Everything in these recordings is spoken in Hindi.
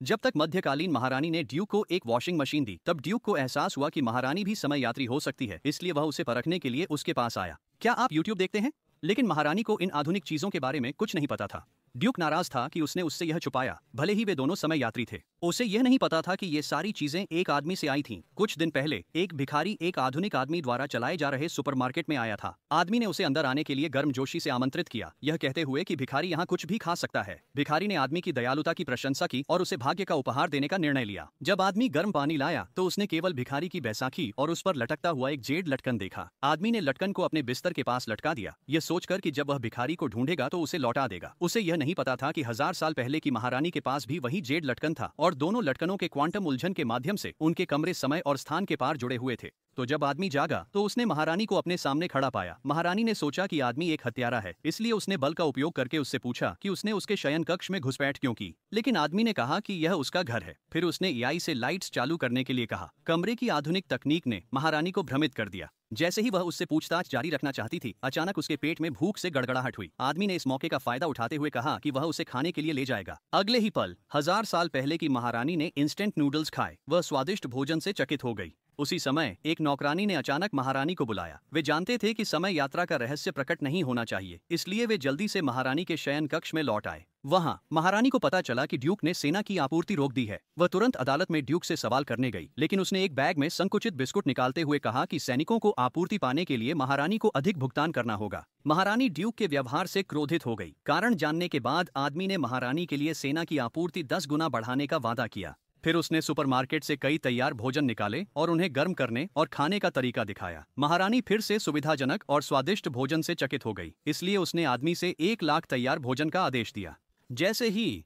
जब तक मध्यकालीन महारानी ने ड्यूक को एक वॉशिंग मशीन दी, तब ड्यूक को एहसास हुआ कि महारानी भी समय यात्री हो सकती है, इसलिए वह उसे परखने के लिए उसके पास आया। क्या आप यूट्यूब देखते हैं? लेकिन महारानी को इन आधुनिक चीजों के बारे में कुछ नहीं पता था। ड्यूक नाराज था कि उसने उससे यह छुपाया, भले ही वे दोनों समय यात्री थे। उसे यह नहीं पता था कि ये सारी चीजें एक आदमी से आई थीं। कुछ दिन पहले एक भिखारी एक आधुनिक आदमी द्वारा चलाए जा रहे सुपरमार्केट में आया था। आदमी ने उसे अंदर आने के लिए गर्मजोशी से आमंत्रित किया, यह कहते हुए कि भिखारी यहाँ कुछ भी खा सकता है। भिखारी ने आदमी की दयालुता की प्रशंसा की और उसे भाग्य का उपहार देने का निर्णय लिया। जब आदमी गर्म पानी लाया तो उसने केवल भिखारी की बैसाखी और उस पर लटकता हुआ एक जेड लटकन देखा। आदमी ने लटकन को अपने बिस्तर के पास लटका दिया, यह सोचकर कि जब वह भिखारी को ढूंढेगा तो उसे लौटा देगा। उसे यह नहीं पता था कि 1000 साल पहले की महारानी के पास भी वही जेड लटकन था और दोनों लटकनों के क्वांटम उलझन के माध्यम से उनके कमरे समय और स्थान के पार जुड़े हुए थे। तो जब आदमी जागा तो उसने महारानी को अपने सामने खड़ा पाया। महारानी ने सोचा कि आदमी एक हत्यारा है, इसलिए उसने बल का उपयोग करके उससे पूछा कि उसने उसके शयन कक्ष में घुसपैठ क्यों की। लेकिन आदमी ने कहा कि यह उसका घर है। फिर उसने एआई से लाइट्स चालू करने के लिए कहा। कमरे की आधुनिक तकनीक ने महारानी को भ्रमित कर दिया। जैसे ही वह उससे पूछताछ जारी रखना चाहती थी, अचानक उसके पेट में भूख से गड़गड़ाहट हुई। आदमी ने इस मौके का फायदा उठाते हुए कहा कि वह उसे खाने के लिए ले जाएगा। अगले ही पल 1000 साल पहले की महारानी ने इंस्टेंट नूडल्स खाए। वह स्वादिष्ट भोजन से चकित हो गई। उसी समय एक नौकरानी ने अचानक महारानी को बुलाया। वे जानते थे कि समय यात्रा का रहस्य प्रकट नहीं होना चाहिए, इसलिए वे जल्दी से महारानी के शयन कक्ष में लौट आए। वहां महारानी को पता चला कि ड्यूक ने सेना की आपूर्ति रोक दी है। वह तुरंत अदालत में ड्यूक से सवाल करने गई, लेकिन उसने एक बैग में संकुचित बिस्कुट निकालते हुए कहा कि सैनिकों को आपूर्ति पाने के लिए महारानी को अधिक भुगतान करना होगा। महारानी ड्यूक के व्यवहार से क्रोधित हो गई। कारण जानने के बाद आदमी ने महारानी के लिए सेना की आपूर्ति 10 गुना बढ़ाने का वादा किया। फिर उसने सुपरमार्केट से कई तैयार भोजन निकाले और उन्हें गर्म करने और खाने का तरीका दिखाया। महारानी फिर से सुविधाजनक और स्वादिष्ट भोजन से चकित हो गई, इसलिए उसने आदमी से 1 लाख तैयार भोजन का आदेश दिया। जैसे ही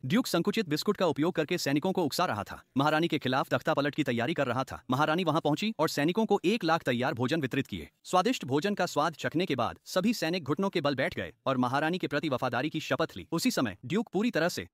ड्यूक संकुचित बिस्कुट का उपयोग करके सैनिकों को उकसा रहा था, महारानी के खिलाफ तख्तापलट की तैयारी कर रहा था। महारानी वहां पहुंची और सैनिकों को 1 लाख तैयार भोजन वितरित किए। स्वादिष्ट भोजन का स्वाद चखने के बाद सभी सैनिक घुटनों के बल बैठ गए और महारानी के प्रति वफादारी की शपथ ली। उसी समय ड्यूक पूरी तरह से